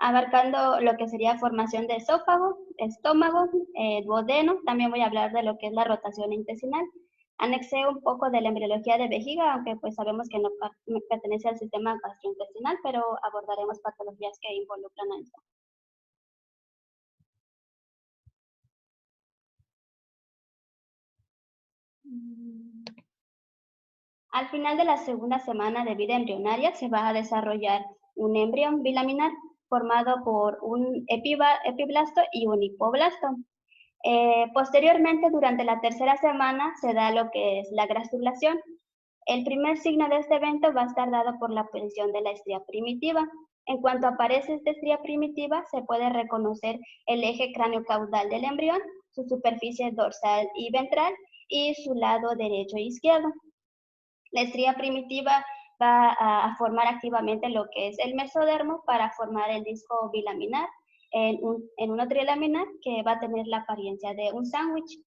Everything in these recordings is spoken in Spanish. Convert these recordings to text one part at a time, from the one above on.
abarcando lo que sería formación de esófago, estómago, duodeno. También voy a hablar de lo que es la rotación intestinal. Anexé un poco de la embriología de vejiga, aunque pues sabemos que no pertenece al sistema gastrointestinal, pero abordaremos patologías que involucran a esto. Al final de la segunda semana de vida embrionaria se va a desarrollar un embrión bilaminar formado por un epiblasto y un hipoblasto. Posteriormente, durante la tercera semana, se da lo que es la gastrulación. El primer signo de este evento va a estar dado por la aparición de la estría primitiva. En cuanto aparece esta estría primitiva, se puede reconocer el eje cráneo-caudal del embrión, su superficie dorsal y ventral, y su lado derecho e izquierdo. La estría primitiva va a formar activamente lo que es el mesodermo para formar el disco bilaminar en un trilaminar que va a tener la apariencia de un sándwich.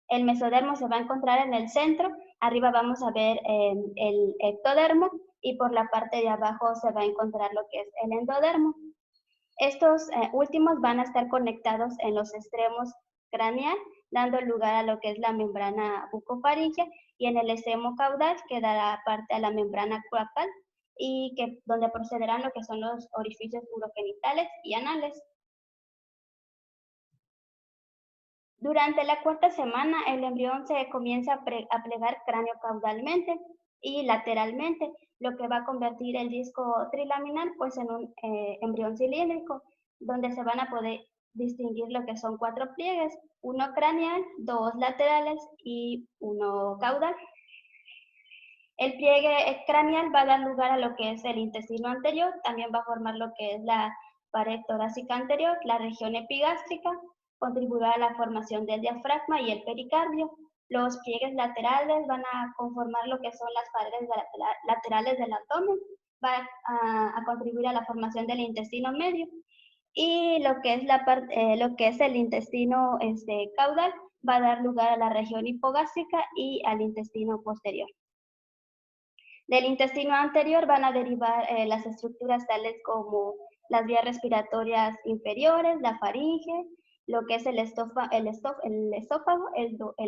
El mesodermo se va a encontrar en el centro, arriba vamos a ver el ectodermo y por la parte de abajo se va a encontrar lo que es el endodermo. Estos últimos van a estar conectados en los extremos craneal, dando lugar a lo que es la membrana bucofaringea, y en el extremo caudal que dará parte a la membrana cloacal y donde procederán lo que son los orificios urogenitales y anales. Durante la cuarta semana, el embrión se comienza a plegar cráneo-caudalmente y lateralmente, lo que va a convertir el disco trilaminar pues, en un embrión cilíndrico, donde se van a poder distinguir lo que son 4 pliegues, uno craneal, 2 laterales y uno caudal. El pliegue craneal va a dar lugar a lo que es el intestino anterior, también va a formar lo que es la pared torácica anterior, la región epigástrica, contribuirá a la formación del diafragma y el pericardio. Los pliegues laterales van a conformar lo que son las paredes laterales del abdomen, va a contribuir a la formación del intestino medio. Y lo que es el intestino caudal va a dar lugar a la región hipogástrica y al intestino posterior. Del intestino anterior van a derivar las estructuras tales como las vías respiratorias inferiores, la faringe, lo que es el esófago, el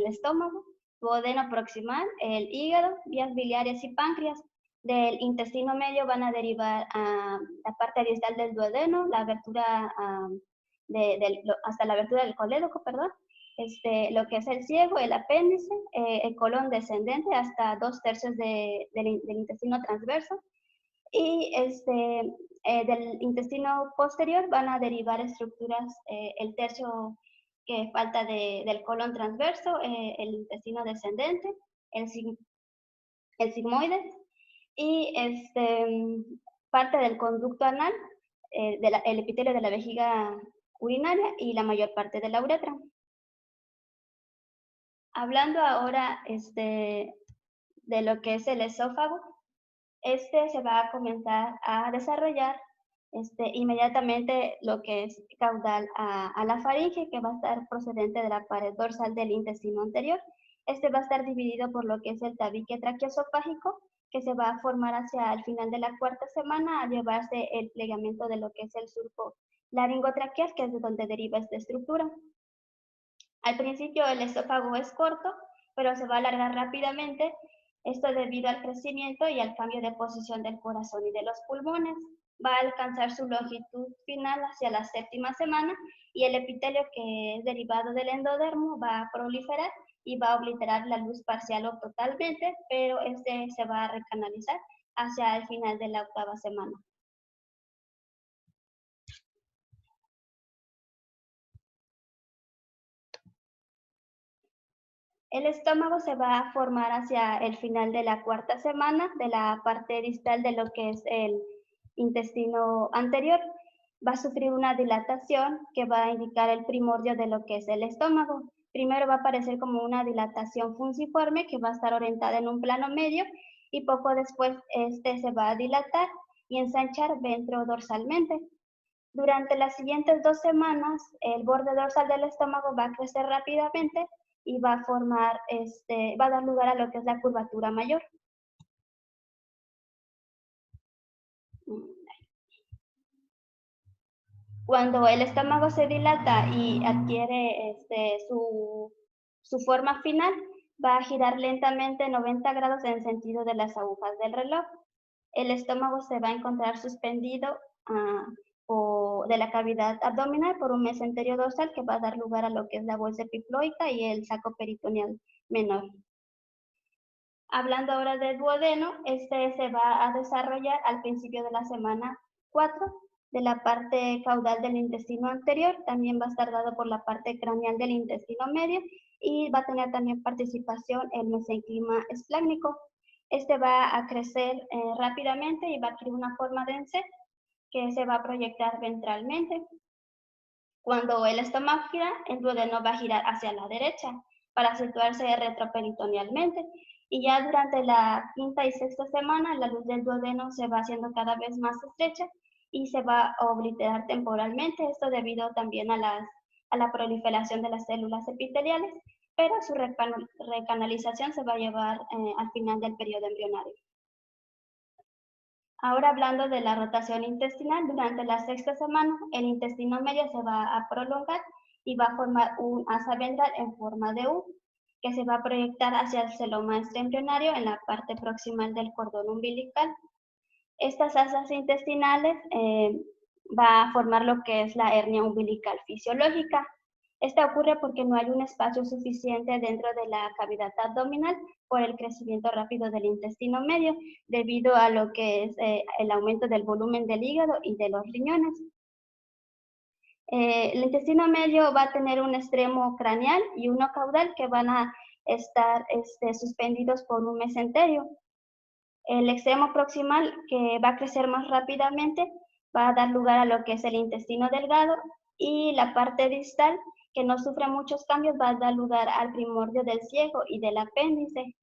estómago, duodeno proximal, el hígado, vías biliares y páncreas. Del intestino medio van a derivar la parte distal del duodeno, la abertura hasta la abertura del colédoco, perdón, lo que es el ciego, el apéndice, el colon descendente hasta 2/3 del intestino transverso, y del intestino posterior van a derivar estructuras, el tercio que falta del colon transverso, el intestino descendente, el sigmoides, y parte del conducto anal, el epitelio de la vejiga urinaria y la mayor parte de la uretra. Hablando ahora de lo que es el esófago, se va a comenzar a desarrollar inmediatamente lo que es caudal a la faringe, que va a estar procedente de la pared dorsal del intestino anterior. Va a estar dividido por lo que es el tabique traqueoesofágico, que se va a formar hacia el final de la cuarta semana al llevarse el plegamiento de lo que es el surco laringotraqueal, que es de donde deriva esta estructura. Al principio el esófago es corto, pero se va a alargar rápidamente, esto debido al crecimiento y al cambio de posición del corazón y de los pulmones. Va a alcanzar su longitud final hacia la séptima semana y el epitelio, que es derivado del endodermo, va a proliferar y va a obliterar la luz parcial o totalmente, pero se va a recanalizar hacia el final de la octava semana. El estómago se va a formar hacia el final de la cuarta semana, de la parte distal de lo que es el intestino anterior. Va a sufrir una dilatación que va a indicar el primordio de lo que es el estómago. Primero va a aparecer como una dilatación fusiforme que va a estar orientada en un plano medio, y poco después se va a dilatar y ensanchar ventrodorsalmente. Durante las siguientes 2 semanas, el borde dorsal del estómago va a crecer rápidamente y va a formar, va a dar lugar a lo que es la curvatura mayor. Cuando el estómago se dilata y adquiere su forma final, va a girar lentamente 90 grados en sentido de las agujas del reloj. El estómago se va a encontrar suspendido de la cavidad abdominal por un mesenterio dorsal que va a dar lugar a lo que es la bolsa epiploica y el saco peritoneal menor. Hablando ahora del duodeno, este se va a desarrollar al principio de la semana 4 de la parte caudal del intestino anterior, también va a estar dado por la parte craneal del intestino medio y va a tener también participación el mesenquima esplácnico. Este va a crecer rápidamente y va a adquirir una forma densa que se va a proyectar ventralmente. Cuando el estómago gira, el duodeno va a girar hacia la derecha para situarse retroperitonealmente. Y ya durante la quinta y sexta semana, la luz del duodeno se va haciendo cada vez más estrecha y se va a obliterar temporalmente, esto debido también a la proliferación de las células epiteliales, pero su recanalización se va a llevar al final del periodo embrionario. Ahora hablando de la rotación intestinal, durante la sexta semana el intestino medio se va a prolongar y va a formar un asa ventral en forma de U, que se va a proyectar hacia el celoma extraembrionario en la parte proximal del cordón umbilical. Estas asas intestinales va a formar lo que es la hernia umbilical fisiológica. Esta ocurre porque no hay un espacio suficiente dentro de la cavidad abdominal por el crecimiento rápido del intestino medio, debido a lo que es el aumento del volumen del hígado y de los riñones. El intestino medio va a tener un extremo craneal y uno caudal que van a estar suspendidos por un mesenterio. El extremo proximal, que va a crecer más rápidamente, va a dar lugar a lo que es el intestino delgado, y la parte distal, que no sufre muchos cambios, va a dar lugar al primordio del ciego y del apéndice.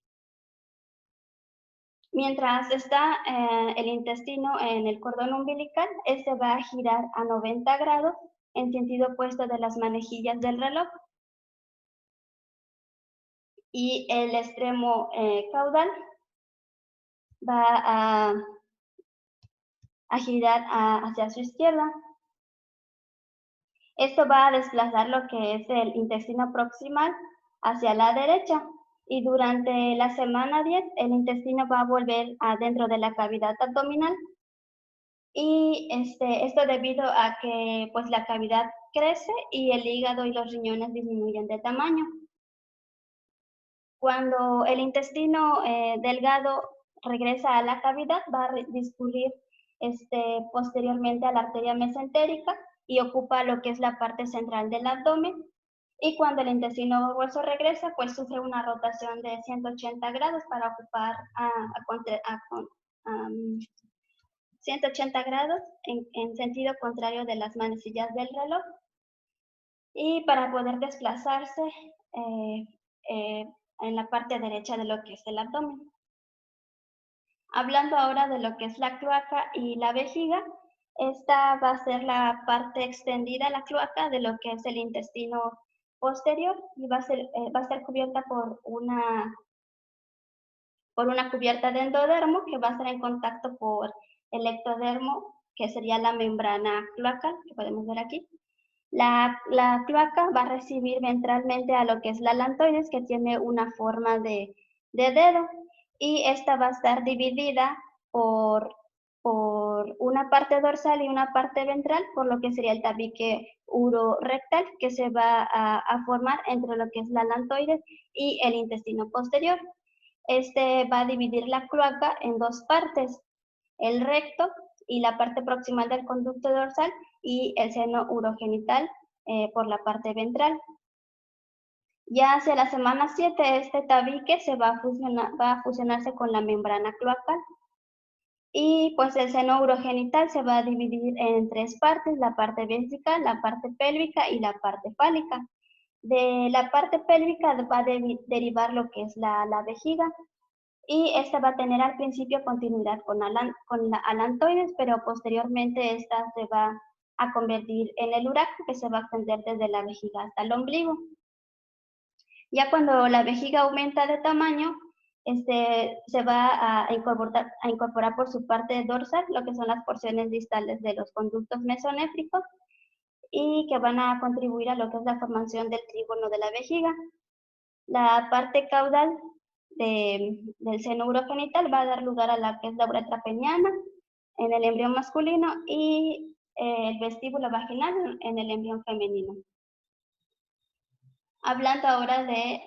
Mientras está el intestino en el cordón umbilical, este va a girar a 90 grados en sentido opuesto de las manejillas del reloj. Y el extremo caudal va a girar hacia su izquierda. Esto va a desplazar lo que es el intestino proximal hacia la derecha, y durante la semana 10 el intestino va a volver adentro de la cavidad abdominal, y esto debido a que pues la cavidad crece y el hígado y los riñones disminuyen de tamaño. Cuando el intestino delgado regresa a la cavidad, va a discurrir posteriormente a la arteria mesentérica y ocupa lo que es la parte central del abdomen. Y cuando el intestino grueso regresa, pues sufre una rotación de 180 grados para ocupar 180 grados en sentido contrario de las manecillas del reloj, y para poder desplazarse eh, eh, en la parte derecha de lo que es el abdomen. Hablando ahora de lo que es la cloaca y la vejiga, esta va a ser la parte extendida, la cloaca, de lo que es el intestino posterior, y va a estar cubierta por una cubierta de endodermo que va a estar en contacto por el ectodermo, que sería la membrana cloacal, que podemos ver aquí. La cloaca va a recibir ventralmente a lo que es la alantoides, que tiene una forma de dedo, y esta va a estar dividida por una parte dorsal y una parte ventral, por lo que sería el tabique urorectal, que se va a formar entre lo que es la alantoides y el intestino posterior. Este va a dividir la cloaca en dos partes: el recto y la parte proximal del conducto dorsal, y el seno urogenital por la parte ventral. Ya hacia la semana 7, este tabique va a fusionarse con la membrana cloacal, y pues el seno urogenital se va a dividir en tres partes: la parte vesical, la parte pélvica y la parte fálica. De la parte pélvica va a derivar lo que es la vejiga, y esta va a tener al principio continuidad con la alantoides, pero posteriormente esta se va a convertir en el uraco, que se va a extender desde la vejiga hasta el ombligo. Ya cuando la vejiga aumenta de tamaño, se va a incorporar por su parte dorsal lo que son las porciones distales de los conductos mesonéfricos, y que van a contribuir a lo que es la formación del trígono de la vejiga. La parte caudal del seno urogenital va a dar lugar a la que es la uretra peniana en el embrión masculino y el vestíbulo vaginal en el embrión femenino. Hablando ahora de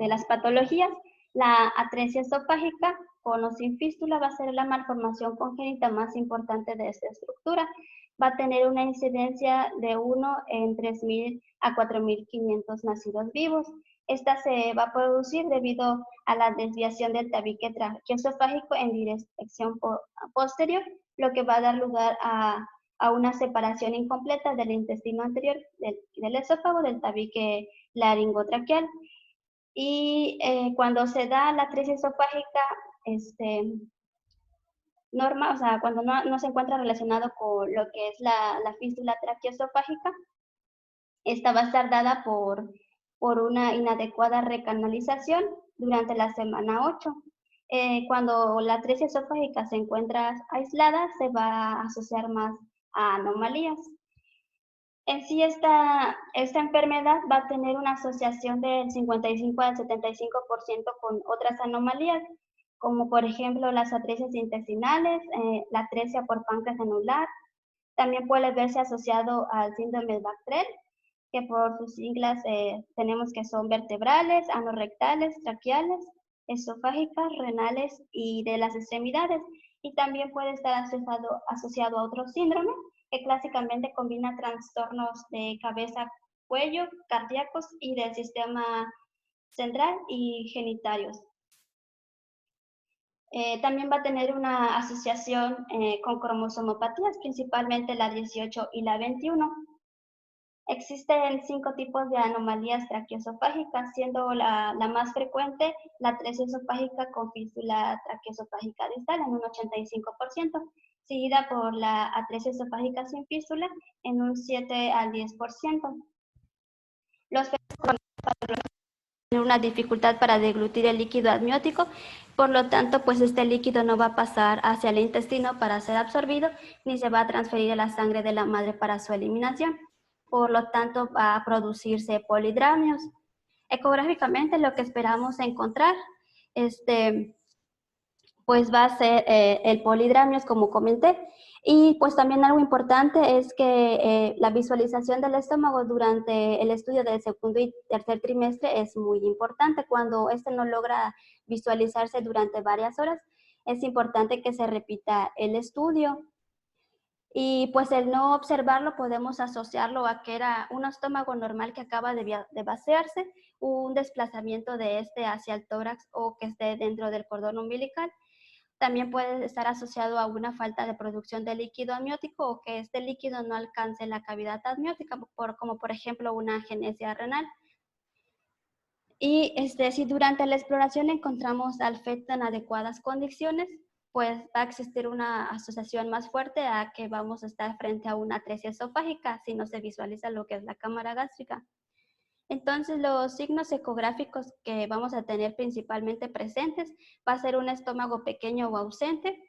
las patologías, la atresia esofágica con o sin fístula va a ser la malformación congénita más importante de esta estructura. Va a tener una incidencia de 1 en 3.000 a 4.500 nacidos vivos. Esta se va a producir debido a la desviación del tabique traqueoesofágico en dirección posterior, lo que va a dar lugar a una separación incompleta del intestino anterior del esófago del tabique laringotraqueal. Y cuando se da la atresia esofágica, o sea, cuando no se encuentra relacionado con lo que es la fístula traqueoesofágica, esta va a estar dada por una inadecuada recanalización durante la semana 8. Cuando la atresia esofágica se encuentra aislada, se va a asociar más a anomalías. En sí, esta enfermedad va a tener una asociación del 55 al 75% con otras anomalías, como por ejemplo las atresias intestinales, la atresia por páncreas anular. También puede verse asociado al síndrome de Bactret, que por sus siglas tenemos que son vertebrales, anorrectales, traqueales, esofágicas, renales y de las extremidades. Y también puede estar asociado a otro síndrome que clásicamente combina trastornos de cabeza, cuello, cardíacos y del sistema central y genitarios. También va a tener una asociación con cromosomopatías, principalmente la 18 y la 21. Existen 5 tipos de anomalías traqueoesofágicas, siendo la más frecuente la atresia esofágica con fístula traqueoesofágica distal en un 85%, seguida por la atresia esofágica sin fístula en un 7 al 10%. Los fetos tienen una dificultad para deglutir el líquido amniótico, por lo tanto, pues este líquido no va a pasar hacia el intestino para ser absorbido, ni se va a transferir a la sangre de la madre para su eliminación. Por lo tanto, va a producirse polidramios. Ecográficamente, lo que esperamos encontrar, pues va a ser el polidramios, como comenté. Y pues también algo importante es que la visualización del estómago durante el estudio del segundo y tercer trimestre es muy importante. Cuando no logra visualizarse durante varias horas, es importante que se repita el estudio. Y pues el no observarlo podemos asociarlo a que era un estómago normal que acaba de vaciarse, un desplazamiento de hacia el tórax o que esté dentro del cordón umbilical. También puede estar asociado a una falta de producción de líquido amniótico o que este líquido no alcance la cavidad amniótica, como por ejemplo una agenesia renal. Y si durante la exploración encontramos al feto en adecuadas condiciones, pues va a existir una asociación más fuerte a que vamos a estar frente a una atresia esofágica si no se visualiza lo que es la cámara gástrica. Entonces, los signos ecográficos que vamos a tener principalmente presentes va a ser un estómago pequeño o ausente,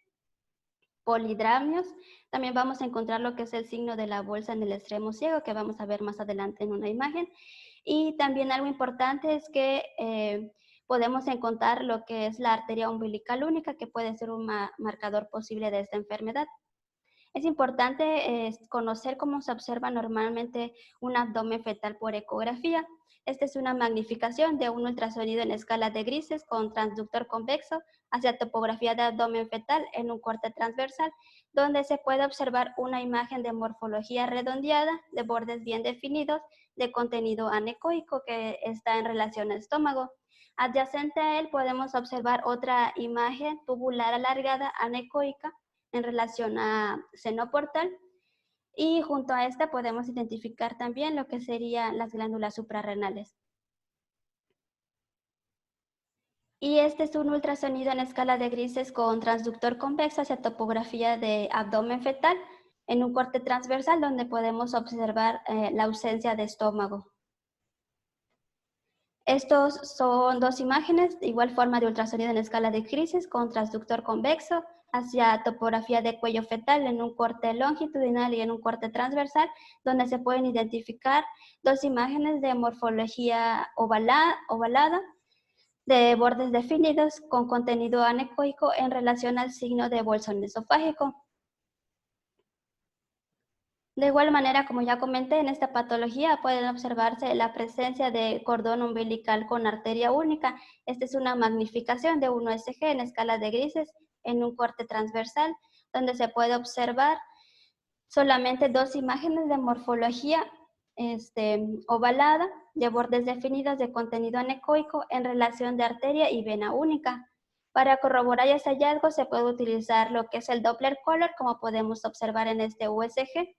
polidramios. También vamos a encontrar lo que es el signo de la bolsa en el extremo ciego, que vamos a ver más adelante en una imagen. Y también algo importante es que podemos encontrar lo que es la arteria umbilical única, que puede ser un marcador posible de esta enfermedad. Es importante conocer cómo se observa normalmente un abdomen fetal por ecografía. Esta es una magnificación de un ultrasonido en escala de grises con transductor convexo hacia topografía de abdomen fetal en un corte transversal, donde se puede observar una imagen de morfología redondeada, de bordes bien definidos, de contenido anecoico que está en relación al estómago. Adyacente a él podemos observar otra imagen tubular alargada anecoica en relación a seno portal, y junto a esta podemos identificar también lo que serían las glándulas suprarrenales. Y este es un ultrasonido en escala de grises con transductor convexo hacia topografía de abdomen fetal en un corte transversal donde podemos observar la ausencia de estómago. Estos son 2 imágenes de igual forma de ultrasonido en escala de grises con transductor convexo hacia topografía de cuello fetal en un corte longitudinal y en un corte transversal, donde se pueden identificar dos imágenes de morfología ovalada de bordes definidos con contenido anecoico en relación al signo de bolsón esofágico. De igual manera, como ya comenté, en esta patología pueden observarse la presencia de cordón umbilical con arteria única. Esta es una magnificación de 1 SG en escala de grises en un corte transversal, donde se puede observar solamente dos imágenes de morfología ovalada, de bordes definidos de contenido anecoico en relación de arteria y vena única. Para corroborar ese hallazgo se puede utilizar lo que es el Doppler color, como podemos observar en este USG,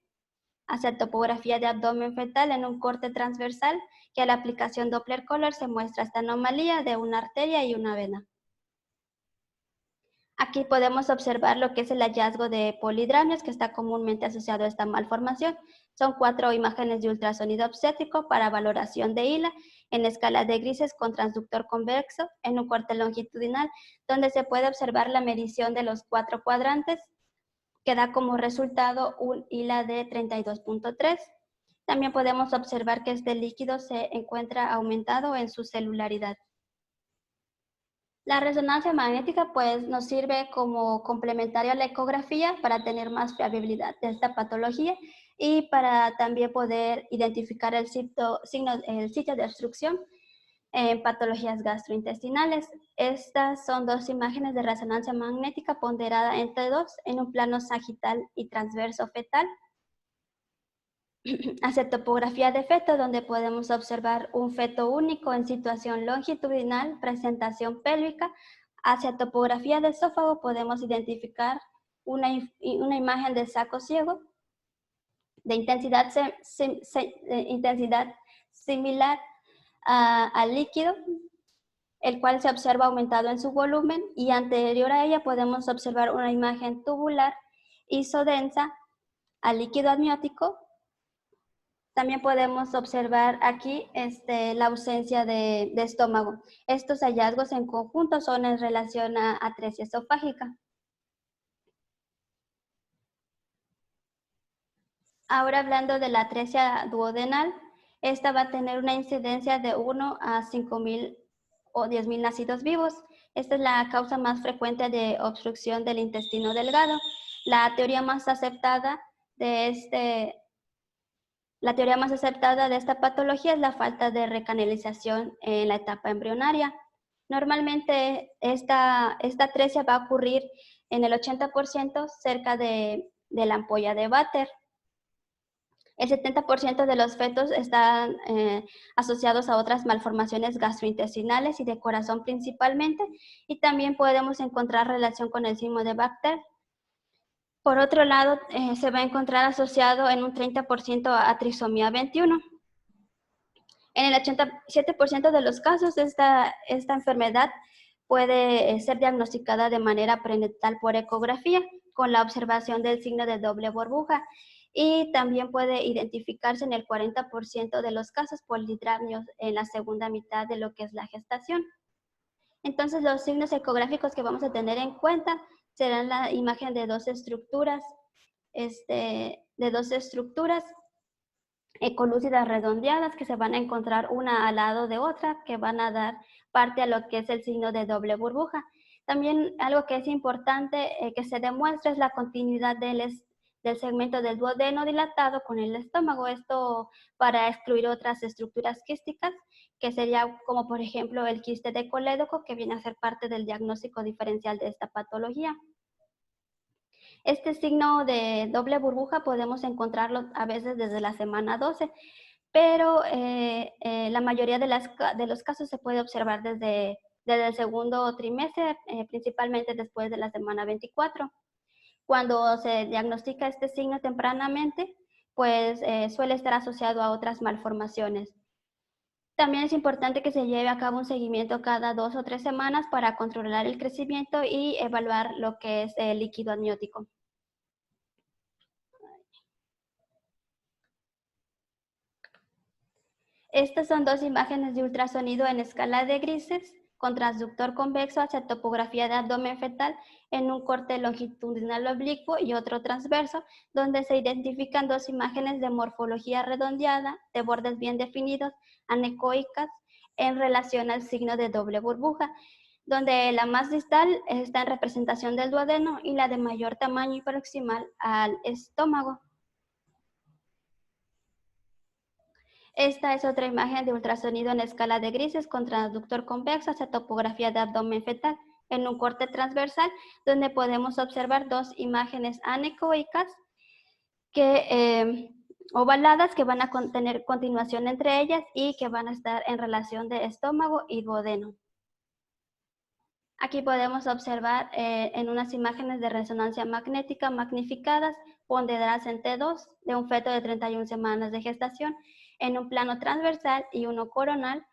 hacia topografía de abdomen fetal en un corte transversal, que a la aplicación Doppler color se muestra esta anomalía de una arteria y una vena. Aquí podemos observar lo que es el hallazgo de polidramios, que está comúnmente asociado a esta malformación. Son 4 imágenes de ultrasonido obstétrico para valoración de hila en escala de grises con transductor convexo en un corte longitudinal, donde se puede observar la medición de los 4 cuadrantes, que da como resultado un hila de 32.3. También podemos observar que este líquido se encuentra aumentado en su celularidad. La resonancia magnética pues nos sirve como complementario a la ecografía para tener más fiabilidad de esta patología y para también poder identificar el sitio de obstrucción en patologías gastrointestinales. Estas son 2 imágenes de resonancia magnética ponderada entre 2 en un plano sagital y transverso fetal, hacia topografía de feto, donde podemos observar un feto único en situación longitudinal, presentación pélvica. Hacia topografía de esófago podemos identificar una imagen de saco ciego de intensidad similar al líquido, el cual se observa aumentado en su volumen, y anterior a ella podemos observar una imagen tubular isodensa al líquido amniótico. También podemos observar aquí la ausencia de estómago. Estos hallazgos en conjunto son en relación a atresia esofágica. Ahora hablando de la atresia duodenal, esta va a tener una incidencia de 1 a 5.000 o 10.000 nacidos vivos. Esta es la causa más frecuente de obstrucción del intestino delgado. La teoría más aceptada de esta patología es la falta de recanalización en la etapa embrionaria. Normalmente esta atresia va a ocurrir en el 80% cerca de la ampolla de Vater. El 70% de los fetos están asociados a otras malformaciones gastrointestinales y de corazón principalmente, y también podemos encontrar relación con el síndrome de Bacter. Por otro lado, se va a encontrar asociado en un 30% a trisomía 21. En el 87% de los casos, esta enfermedad puede ser diagnosticada de manera prenatal por ecografía, con la observación del signo de doble burbuja, y también puede identificarse en el 40% de los casos polidramios en la segunda mitad de lo que es la gestación. Entonces, los signos ecográficos que vamos a tener en cuenta serán la imagen de dos estructuras, ecolúcidas redondeadas, que se van a encontrar una al lado de otra, que van a dar parte a lo que es el signo de doble burbuja. También algo que es importante que se demuestre es la continuidad del segmento del duodeno dilatado con el estómago, esto para excluir otras estructuras quísticas, que sería como por ejemplo el quiste de colédoco, que viene a ser parte del diagnóstico diferencial de esta patología. Este signo de doble burbuja podemos encontrarlo a veces desde la semana 12, pero la mayoría de los casos se puede observar desde el segundo trimestre, principalmente después de la semana 24. Cuando se diagnostica este signo tempranamente, pues suele estar asociado a otras malformaciones. También es importante que se lleve a cabo un seguimiento cada 2 o 3 semanas para controlar el crecimiento y evaluar lo que es el líquido amniótico. Estas son 2 imágenes de ultrasonido en escala de grises con transductor convexo hacia topografía de abdomen fetal en un corte longitudinal oblicuo y otro transverso, donde se identifican dos imágenes de morfología redondeada, de bordes bien definidos, anecoicas, en relación al signo de doble burbuja, donde la más distal está en representación del duodeno y la de mayor tamaño y proximal al estómago. Esta es otra imagen de ultrasonido en escala de grises con transductor convexo hacia topografía de abdomen fetal en un corte transversal, donde podemos observar dos imágenes anecoicas ovaladas que van a tener continuación entre ellas y que van a estar en relación de estómago y duodeno. Aquí podemos observar en unas imágenes de resonancia magnética magnificadas, ponderadas en T2 de un feto de 31 semanas de gestación en un plano transversal y uno coronal,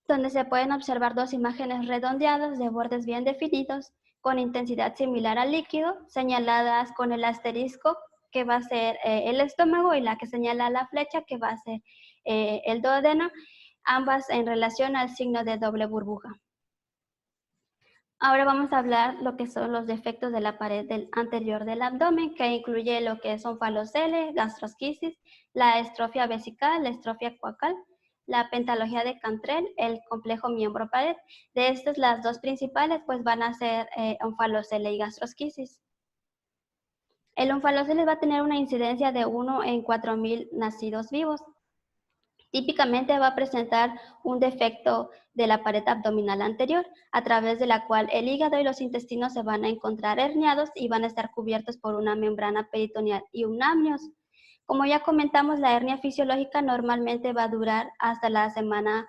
donde se pueden observar dos imágenes redondeadas de bordes bien definidos con intensidad similar al líquido, señaladas con el asterisco que va a ser el estómago y la que señala la flecha que va a ser el duodeno, ambas en relación al signo de doble burbuja. Ahora vamos a hablar lo que son los defectos de la pared anterior del abdomen, que incluye lo que son falocele, gastrosquisis, la estrofia vesical, la estrofia coacal, la pentalogía de Cantrell, el complejo miembro-pared. De estas, las dos principales pues van a ser onfalocele y gastrosquisis. El onfalocele va a tener una incidencia de 1 en 4.000 nacidos vivos. Típicamente va a presentar un defecto de la pared abdominal anterior, a través de la cual el hígado y los intestinos se van a encontrar herniados y van a estar cubiertos por una membrana peritoneal y un amnios. Como ya comentamos, la hernia fisiológica normalmente va a durar hasta la semana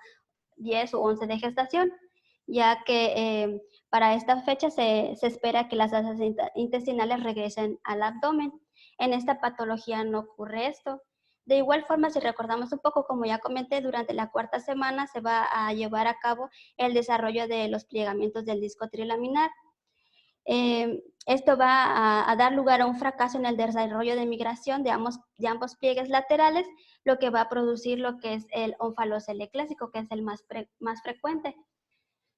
10 o 11 de gestación, ya que para esta fecha se espera que las heces intestinales regresen al abdomen. En esta patología no ocurre esto. De igual forma, si recordamos un poco, como ya comenté, durante la cuarta semana se va a llevar a cabo el desarrollo de los plegamientos del disco trilaminar. Esto va a dar lugar a un fracaso en el desarrollo de migración de ambos pliegues laterales, lo que va a producir lo que es el onfalocele clásico, que es el más frecuente.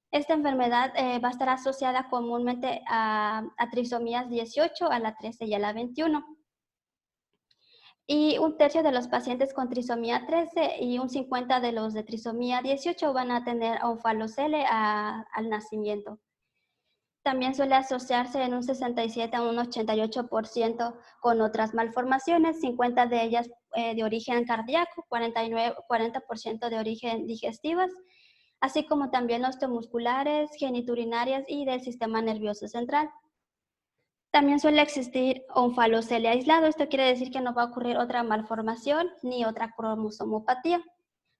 Esta enfermedad va a estar asociada comúnmente a trisomías 18, a la 13 y a la 21. Y un tercio de los pacientes con trisomía 13 y un 50 de los de trisomía 18 van a tener onfalocele al nacimiento. También suele asociarse en un 67 a un 88% con otras malformaciones, 50 de ellas de origen cardíaco, 40% de origen digestivas, así como también osteomusculares, geniturinarias y del sistema nervioso central. También suele existir onfalocele aislado. Esto quiere decir que no va a ocurrir otra malformación ni otra cromosomopatía.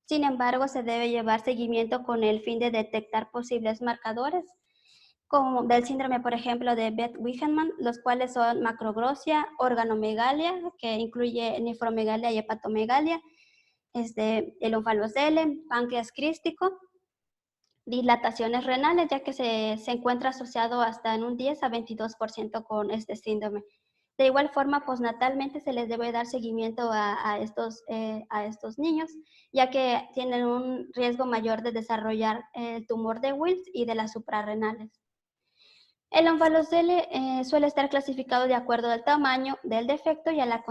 Sin embargo, se debe llevar seguimiento con el fin de detectar posibles marcadores, como del síndrome, por ejemplo, de Beth-Wichenmann, los cuales son macroglossia, organomegalia, que incluye nefromegalia y hepatomegalia, el onfalocele, páncreas crístico, dilataciones renales, ya que se encuentra asociado hasta en un 10 a 22% con este síndrome. De igual forma, postnatalmente se les debe dar seguimiento a estos niños, ya que tienen un riesgo mayor de desarrollar el tumor de Wills y de las suprarrenales. El onfalocele suele estar clasificado de acuerdo al tamaño del defecto y a la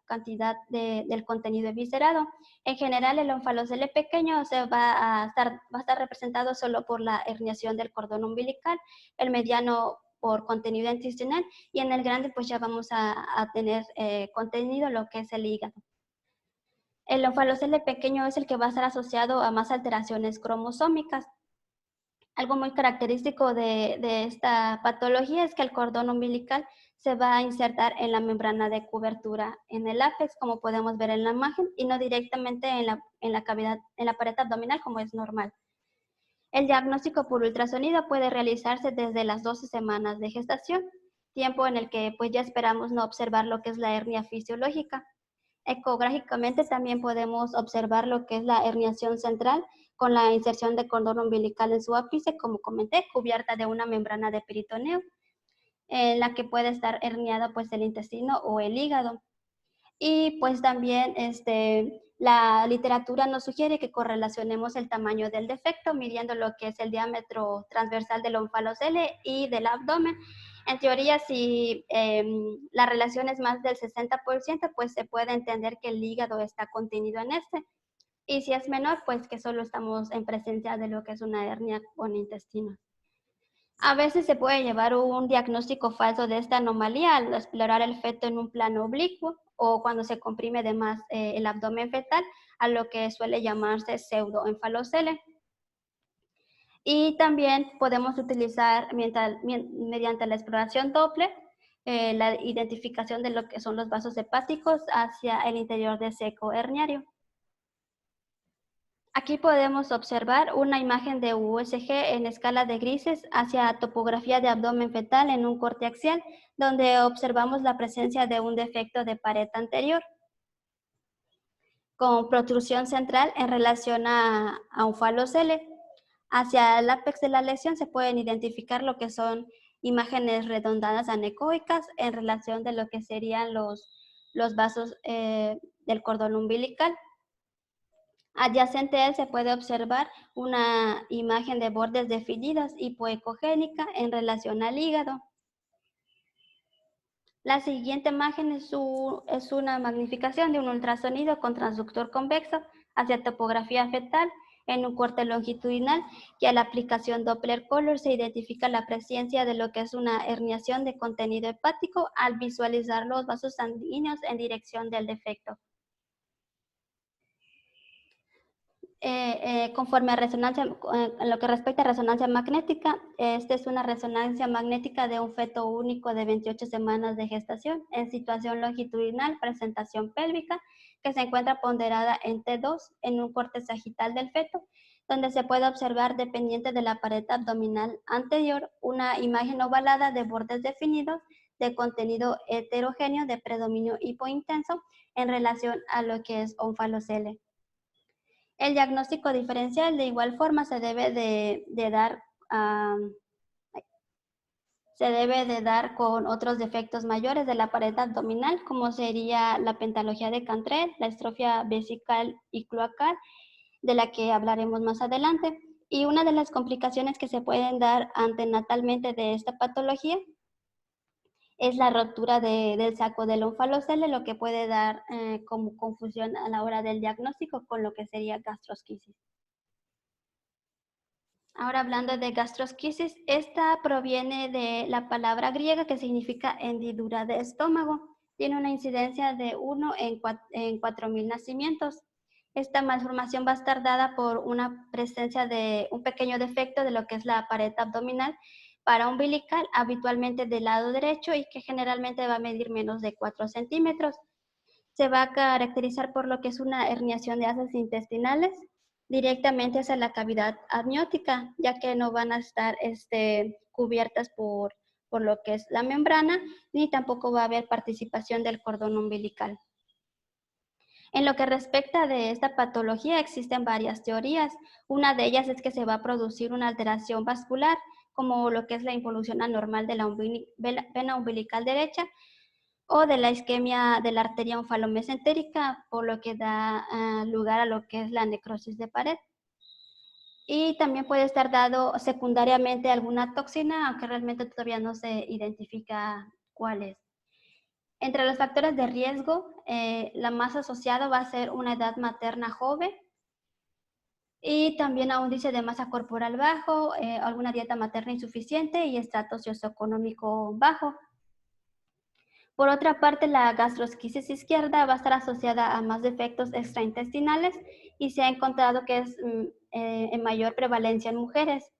cantidad del contenido eviscerado. En general, el onfalocele pequeño va a estar representado solo por la herniación del cordón umbilical, el mediano por contenido intestinal, y en el grande pues ya vamos a tener contenido lo que es el hígado. El onfalocele pequeño es el que va a estar asociado a más alteraciones cromosómicas. Algo muy característico de esta patología es que el cordón umbilical se va a insertar en la membrana de cobertura en el ápex, como podemos ver en la imagen, y no directamente en la cavidad, en la pared abdominal, como es normal. El diagnóstico por ultrasonido puede realizarse desde las 12 semanas de gestación, tiempo en el que pues ya esperamos no observar lo que es la hernia fisiológica. Ecográficamente también podemos observar lo que es la herniación central con la inserción de cordón umbilical en su ápice, como comenté, cubierta de una membrana de peritoneo, en la que puede estar herniado pues el intestino o el hígado. Y pues también La literatura nos sugiere que correlacionemos el tamaño del defecto midiendo lo que es el diámetro transversal del onfalocele y del abdomen. En teoría, si la relación es más del 60%, pues se puede entender que el hígado está contenido en este. Y si es menor, pues que solo estamos en presencia de lo que es una hernia con intestinos. A veces se puede llevar un diagnóstico falso de esta anomalía al explorar el feto en un plano oblicuo o cuando se comprime de más el abdomen fetal, a lo que suele llamarse pseudoenfalocele. Y también podemos utilizar mediante la exploración Doppler la identificación de lo que son los vasos hepáticos hacia el interior del seco herniario. Aquí podemos observar una imagen de USG en escala de grises hacia topografía de abdomen fetal en un corte axial, donde observamos la presencia de un defecto de pared anterior con protrusión central en relación a un falocele. Hacia el ápex de la lesión se pueden identificar lo que son imágenes redondadas anecoicas en relación de lo que serían los vasos del cordón umbilical. Adyacente a él se puede observar una imagen de bordes definidos hipoecogénica en relación al hígado. La siguiente imagen es una magnificación de un ultrasonido con transductor convexo hacia topografía fetal en un corte longitudinal que a la aplicación Doppler Color se identifica la presencia de lo que es una herniación de contenido hepático al visualizar los vasos sanguíneos en dirección del defecto. Conforme a resonancia, en lo que respecta a resonancia magnética, esta es una resonancia magnética de un feto único de 28 semanas de gestación en situación longitudinal, presentación pélvica, que se encuentra ponderada en T2 en un corte sagital del feto, donde se puede observar, dependiente de la pared abdominal anterior, una imagen ovalada de bordes definidos de contenido heterogéneo de predominio hipointenso en relación a lo que es onfalocele. El diagnóstico diferencial de igual forma se debe de dar con otros defectos mayores de la pared abdominal, como sería la pentalogía de Cantrell, la estrofia vesical y cloacal, de la que hablaremos más adelante. Y una de las complicaciones que se pueden dar antenatalmente de esta patología es la rotura del saco del onfalocele, lo que puede dar como confusión a la hora del diagnóstico con lo que sería gastrosquisis. Ahora hablando de gastrosquisis, esta proviene de la palabra griega que significa hendidura de estómago. Tiene una incidencia de 1 en 4.000 nacimientos. Esta malformación va a estar dada por una presencia de un pequeño defecto de lo que es la pared abdominal paraumbilical, habitualmente del lado derecho y que generalmente va a medir menos de 4 centímetros. Se va a caracterizar por lo que es una herniación de asas intestinales directamente hacia la cavidad amniótica, ya que no van a estar cubiertas por lo que es la membrana, ni tampoco va a haber participación del cordón umbilical. En lo que respecta de esta patología, existen varias teorías. Una de ellas es que se va a producir una alteración vascular, como lo que es la involución anormal de la vena umbilical derecha, o de la isquemia de la arteria onfalomesentérica, por lo que da lugar a lo que es la necrosis de pared. Y también puede estar dado secundariamente alguna toxina, aunque realmente todavía no se identifica cuál es. Entre los factores de riesgo, la más asociada va a ser una edad materna joven y también a un índice de masa corporal bajo, alguna dieta materna insuficiente y estrato socioeconómico bajo. Por otra parte, la gastrosquisis izquierda va a estar asociada a más defectos extraintestinales y se ha encontrado que es en mayor prevalencia en mujeres.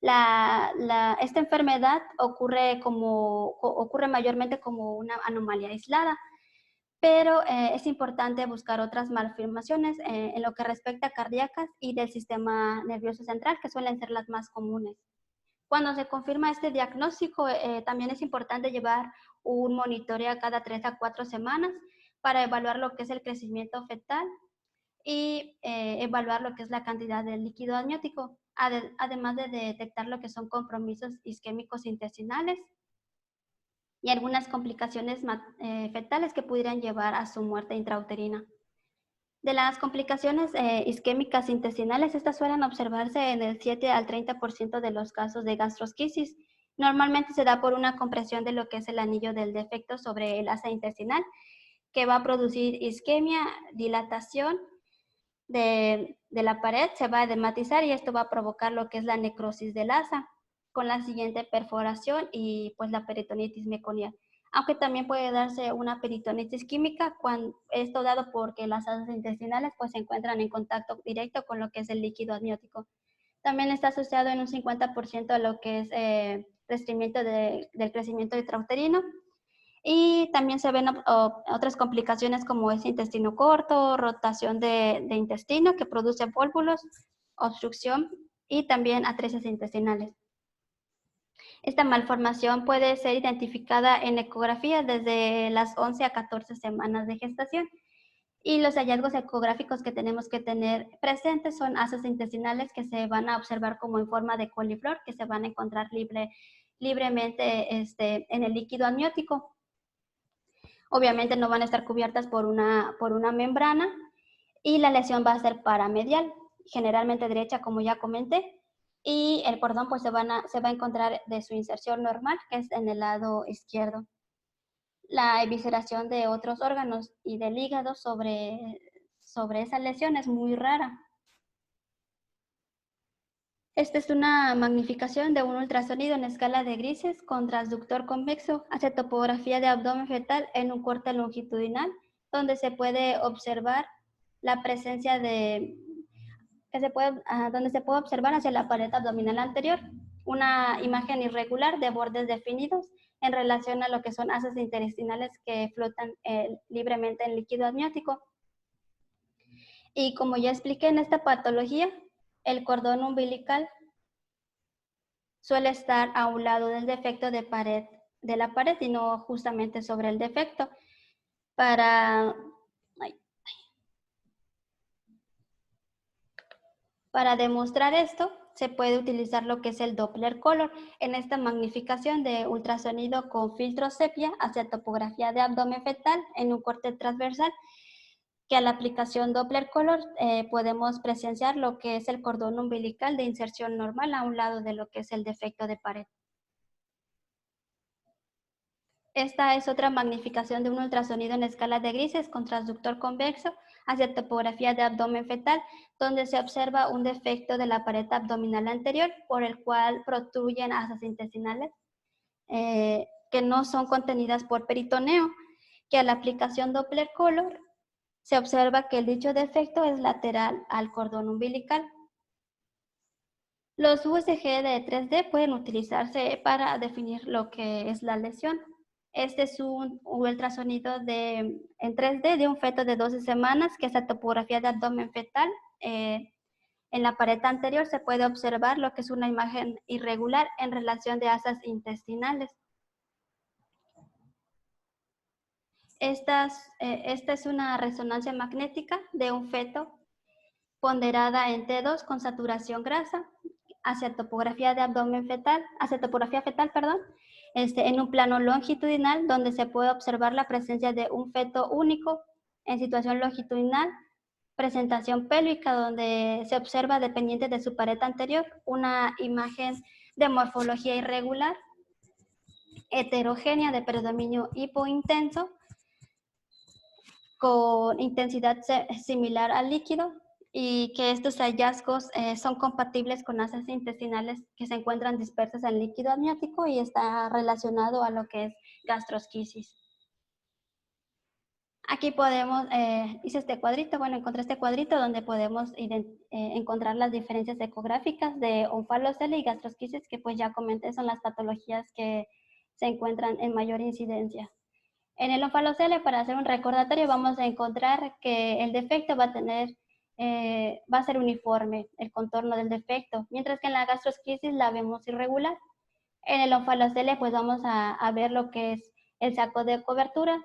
Esta enfermedad ocurre mayormente como una anomalía aislada, pero es importante buscar otras malformaciones en lo que respecta a cardíacas y del sistema nervioso central, que suelen ser las más comunes. Cuando se confirma este diagnóstico, también es importante llevar un monitoreo cada 3 a 4 semanas para evaluar lo que es el crecimiento fetal y evaluar lo que es la cantidad de líquido amniótico, además de detectar lo que son compromisos isquémicos intestinales y algunas complicaciones fetales que pudieran llevar a su muerte intrauterina. De las complicaciones isquémicas intestinales, estas suelen observarse en el 7 al 30% de los casos de gastrosquisis. Normalmente se da por una compresión de lo que es el anillo del defecto sobre el asa intestinal, que va a producir isquemia, dilatación de la pared, se va a edematizar y esto va a provocar lo que es la necrosis del asa, con la siguiente perforación y pues la peritonitis meconial. Aunque también puede darse una peritonitis química, cuando esto dado porque las asas intestinales pues se encuentran en contacto directo con lo que es el líquido amniótico. También está asociado en un 50% a lo que es restringimiento del crecimiento intrauterino. Y también se ven otras complicaciones como es intestino corto, rotación de intestino que produce pólvulos, obstrucción y también atresia intestinales. Esta malformación puede ser identificada en ecografía desde las 11 a 14 semanas de gestación. Y los hallazgos ecográficos que tenemos que tener presentes son asas intestinales que se van a observar como en forma de coliflor, que se van a encontrar libremente en el líquido amniótico. Obviamente no van a estar cubiertas por una membrana y la lesión va a ser paramedial, generalmente derecha, como ya comenté, y el cordón pues se va a encontrar de su inserción normal, que es en el lado izquierdo. La evisceración de otros órganos y del hígado sobre esa lesión es muy rara. Esta es una magnificación de un ultrasonido en escala de grises con transductor convexo hacia topografía de abdomen fetal en un corte longitudinal, donde se puede observar la presencia donde se puede observar hacia la pared abdominal anterior una imagen irregular de bordes definidos en relación a lo que son asas intestinales que flotan libremente en líquido amniótico. Y como ya expliqué en esta patología, el cordón umbilical suele estar a un lado del defecto de la pared y no justamente sobre el defecto. Para demostrar esto, se puede utilizar lo que es el Doppler Color en esta magnificación de ultrasonido con filtro sepia hacia topografía de abdomen fetal en un corte transversal, que a la aplicación Doppler Color podemos presenciar lo que es el cordón umbilical de inserción normal a un lado de lo que es el defecto de pared. Esta es otra magnificación de un ultrasonido en escala de grises con transductor convexo hacia topografía de abdomen fetal, donde se observa un defecto de la pared abdominal anterior por el cual protruyen asas intestinales que no son contenidas por peritoneo, que a la aplicación Doppler Color se observa que el dicho defecto es lateral al cordón umbilical. Los USG de 3D pueden utilizarse para definir lo que es la lesión. Este es un ultrasonido en 3D de un feto de 12 semanas, que es la topografía de abdomen fetal. En la pared anterior se puede observar lo que es una imagen irregular en relación de asas intestinales. Esta es una resonancia magnética de un feto ponderada en T2 con saturación grasa hacia topografía de abdomen fetal, en un plano longitudinal donde se puede observar la presencia de un feto único en situación longitudinal, presentación pélvica donde se observa, dependiente de su pared anterior, una imagen de morfología irregular, heterogénea de predominio hipointenso, con intensidad similar al líquido, y que estos hallazgos son compatibles con asas intestinales que se encuentran dispersas en líquido amniótico y está relacionado a lo que es gastrosquisis. Aquí podemos, hice este cuadrito, encontré este cuadrito donde podemos encontrar las diferencias ecográficas de onfalocele y gastrosquisis, que pues ya comenté son las patologías que se encuentran en mayor incidencia. En el onfalocele, para hacer un recordatorio, vamos a encontrar que el defecto va a ser uniforme, el contorno del defecto, mientras que en la gastrosquisis la vemos irregular. En el onfalocele pues vamos a ver lo que es el saco de cobertura,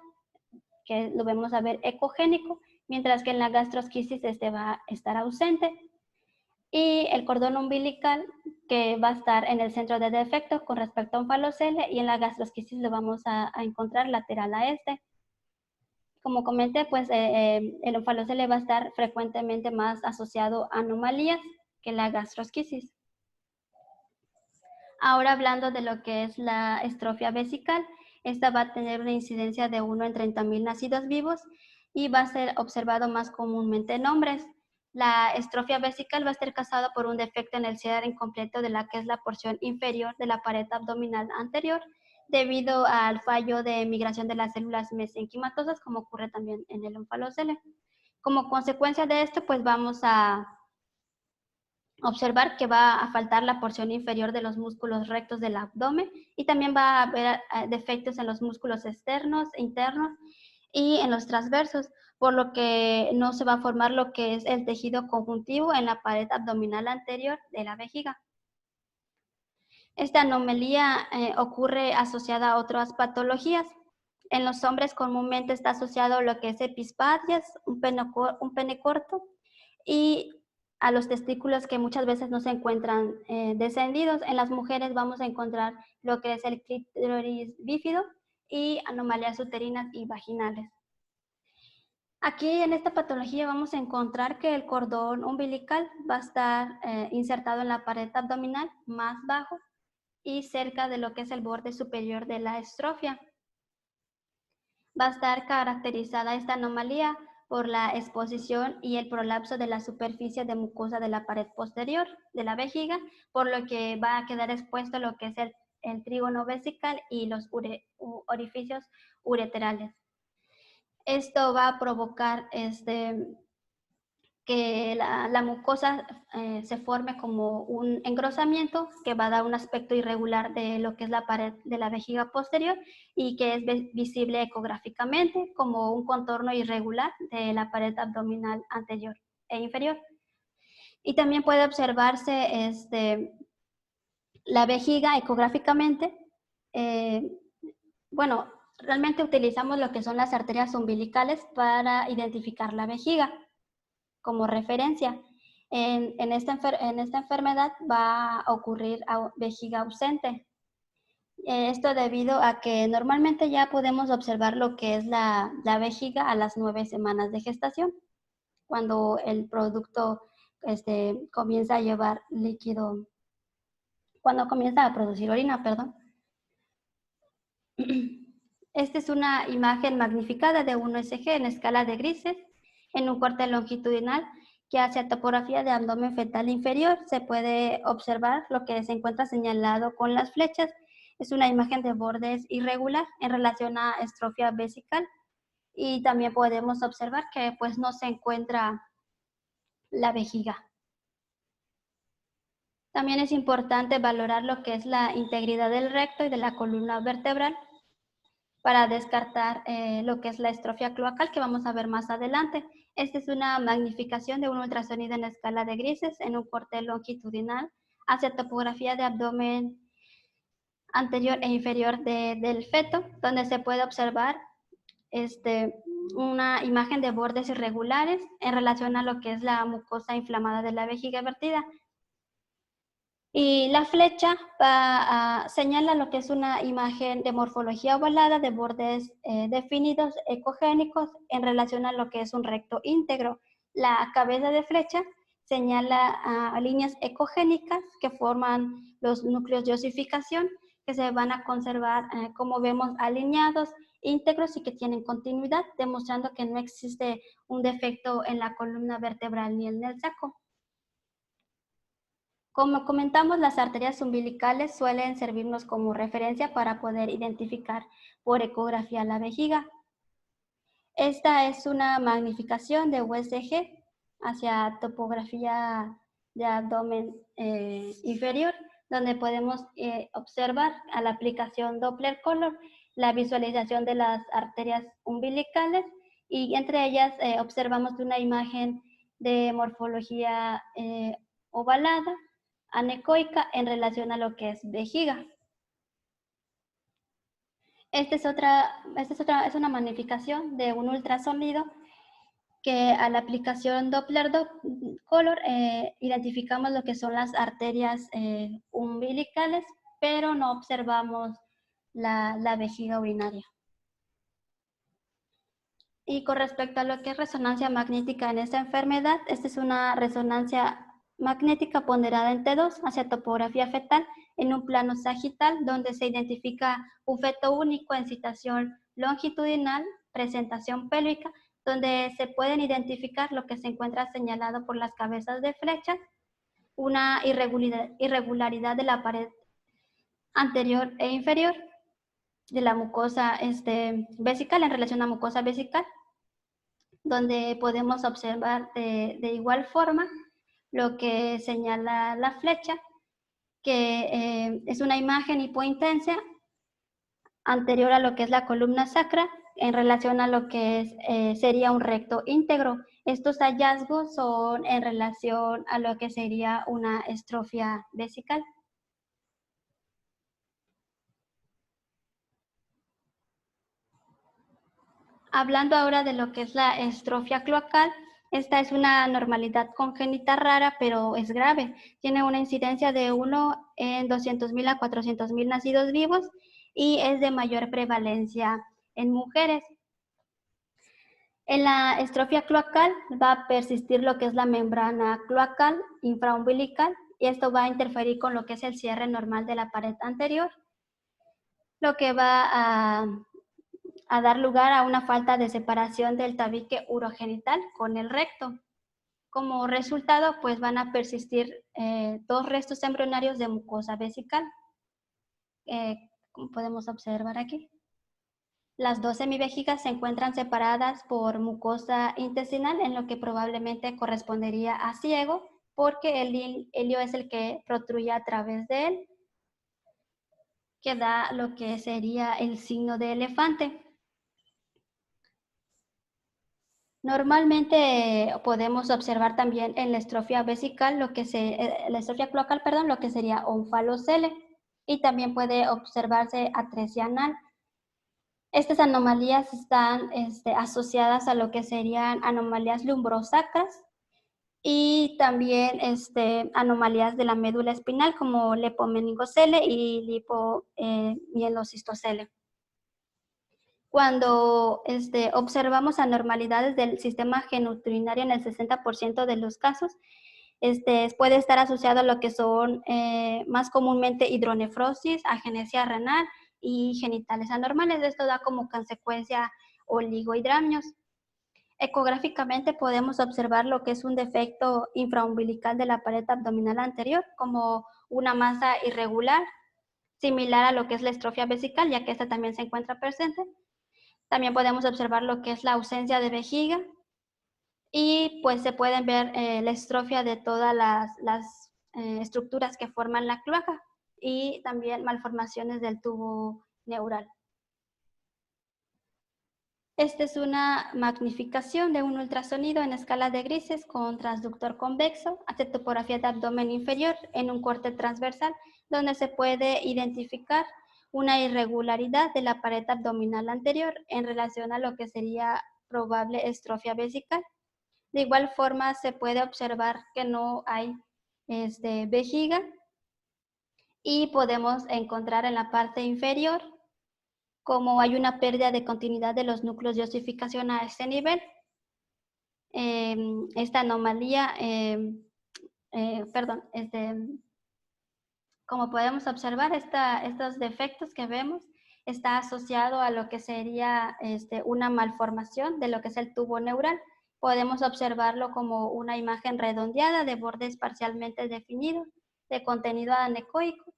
que lo vemos a ver ecogénico, mientras que en la gastrosquisis va a estar ausente. Y el cordón umbilical, que va a estar en el centro de defecto con respecto a onfalocele, y en la gastrosquisis lo vamos a encontrar lateral a este. como comenté, pues el onfalocele va a estar frecuentemente más asociado a anomalías que la gastrosquisis. Ahora hablando de lo que es la estrofia vesical, esta va a tener una incidencia de 1 en 30.000 nacidos vivos y va a ser observado más comúnmente en hombres. La estrofia vesical va a estar causada por un defecto en el cierre incompleto de la que es la porción inferior de la pared abdominal anterior, debido al fallo de migración de las células mesenquimatosas, como ocurre también en el onfalocele. Como consecuencia de esto, pues vamos a observar que va a faltar la porción inferior de los músculos rectos del abdomen y también va a haber defectos en los músculos externos, internos y en los transversos, por lo que no se va a formar lo que es el tejido conjuntivo en la pared abdominal anterior de la vejiga. Esta anomalía ocurre asociada a otras patologías. En los hombres comúnmente está asociado a lo que es epispadias, un pene corto, y a los testículos que muchas veces no se encuentran descendidos. En las mujeres vamos a encontrar lo que es el clítoris bífido y anomalías uterinas y vaginales. Aquí en esta patología vamos a encontrar que el cordón umbilical va a estar insertado en la pared abdominal más bajo y cerca de lo que es el borde superior de la estrofia. Va a estar caracterizada esta anomalía por la exposición y el prolapso de la superficie de mucosa de la pared posterior de la vejiga, por lo que va a quedar expuesto lo que es el trígono vesical y los orificios ureterales. Esto va a provocar que la mucosa se forme como un engrosamiento que va a dar un aspecto irregular de lo que es la pared de la vejiga posterior y que es visible ecográficamente como un contorno irregular de la pared abdominal anterior e inferior. Y también puede observarse la vejiga ecográficamente. Bueno, realmente utilizamos lo que son las arterias umbilicales para identificar la vejiga como referencia. En esta enfermedad va a ocurrir vejiga ausente. Esto debido a que normalmente ya podemos observar lo que es la vejiga a las 9 semanas de gestación, cuando el producto comienza a llevar líquido, cuando comienza a producir orina, perdón. Esta es una imagen magnificada de un USG en escala de grises en un corte longitudinal que hace topografía de abdomen fetal inferior. Se puede observar lo que se encuentra señalado con las flechas. Es una imagen de bordes irregular en relación a estrofia vesical y también podemos observar que pues no se encuentra la vejiga. También es importante valorar lo que es la integridad del recto y de la columna vertebral para descartar lo que es la estrofia cloacal, que vamos a ver más adelante. Esta es una magnificación de un ultrasonido en escala de grises en un corte longitudinal hacia topografía de abdomen anterior e inferior del feto, donde se puede observar una imagen de bordes irregulares en relación a lo que es la mucosa inflamada de la vejiga vertida. Y la flecha señala lo que es una imagen de morfología ovalada de bordes definidos ecogénicos en relación a lo que es un recto íntegro. La cabeza de flecha señala líneas ecogénicas que forman los núcleos de osificación que se van a conservar, como vemos, alineados, íntegros y que tienen continuidad, demostrando que no existe un defecto en la columna vertebral ni en el saco. Como comentamos, las arterias umbilicales suelen servirnos como referencia para poder identificar por ecografía la vejiga. Esta es una magnificación de USG hacia topografía de abdomen inferior, donde podemos observar a la aplicación Doppler Color la visualización de las arterias umbilicales y entre ellas observamos una imagen de morfología ovalada, anecoica en relación a lo que es vejiga. Esta es una magnificación de un ultrasonido que a la aplicación Doppler Color identificamos lo que son las arterias umbilicales, pero no observamos la vejiga urinaria. Y con respecto a lo que es resonancia magnética en esta enfermedad, esta es una resonancia magnética ponderada en T2 hacia topografía fetal en un plano sagital donde se identifica un feto único en situación longitudinal, presentación pélvica, donde se pueden identificar lo que se encuentra señalado por las cabezas de flechas, una irregularidad de la pared anterior e inferior de la mucosa vesical en relación a mucosa vesical, donde podemos observar de igual forma lo que señala la flecha, que es una imagen hipointensa anterior a lo que es la columna sacra en relación a lo que sería un recto íntegro. Estos hallazgos son en relación a lo que sería una estrofia vesical. Hablando ahora de lo que es la estrofia cloacal, esta es una normalidad congénita rara, pero es grave. Tiene una incidencia de 1 en 200,000 a 400,000 nacidos vivos y es de mayor prevalencia en mujeres. En la estrofia cloacal va a persistir lo que es la membrana cloacal infraumbilical y esto va a interferir con lo que es el cierre normal de la pared anterior, lo que va a dar lugar a una falta de separación del tabique urogenital con el recto. Como resultado, pues van a persistir dos restos embrionarios de mucosa vesical, como podemos observar aquí. Las dos semivejigas se encuentran separadas por mucosa intestinal, en lo que probablemente correspondería a ciego, porque el hilio es el que protruye a través de él, que da lo que sería el signo de elefante. Normalmente podemos observar también en la estrofia vesical, la estrofia cloacal, perdón, lo que sería onfalocele, y también puede observarse atresia anal. Estas anomalías están asociadas a lo que serían anomalías lumbrosacras y también anomalías de la médula espinal como lepomeningocele y lipomielocistocele. Cuando observamos anormalidades del sistema genitourinario en el 60% de los casos, puede estar asociado a lo que son más comúnmente hidronefrosis, agenesia renal y genitales anormales. Esto da como consecuencia oligohidramnios. Ecográficamente podemos observar lo que es un defecto infraumbilical de la pared abdominal anterior, como una masa irregular, similar a lo que es la estrofia vesical, ya que esta también se encuentra presente. También podemos observar lo que es la ausencia de vejiga y pues se pueden ver la estrofia de todas las estructuras que forman la cloaca y también malformaciones del tubo neural. Esta es una magnificación de un ultrasonido en escala de grises con transductor convexo, hace topografía de abdomen inferior en un corte transversal, donde se puede identificar una irregularidad de la pared abdominal anterior en relación a lo que sería probable estrofia vesical. De igual forma, se puede observar que no hay vejiga y podemos encontrar en la parte inferior como hay una pérdida de continuidad de los núcleos de osificación a este nivel. Esta anomalía, como podemos observar, estos defectos que vemos está asociado a lo que sería una malformación de lo que es el tubo neural. Podemos observarlo como una imagen redondeada de bordes parcialmente definidos, de contenido anecoico.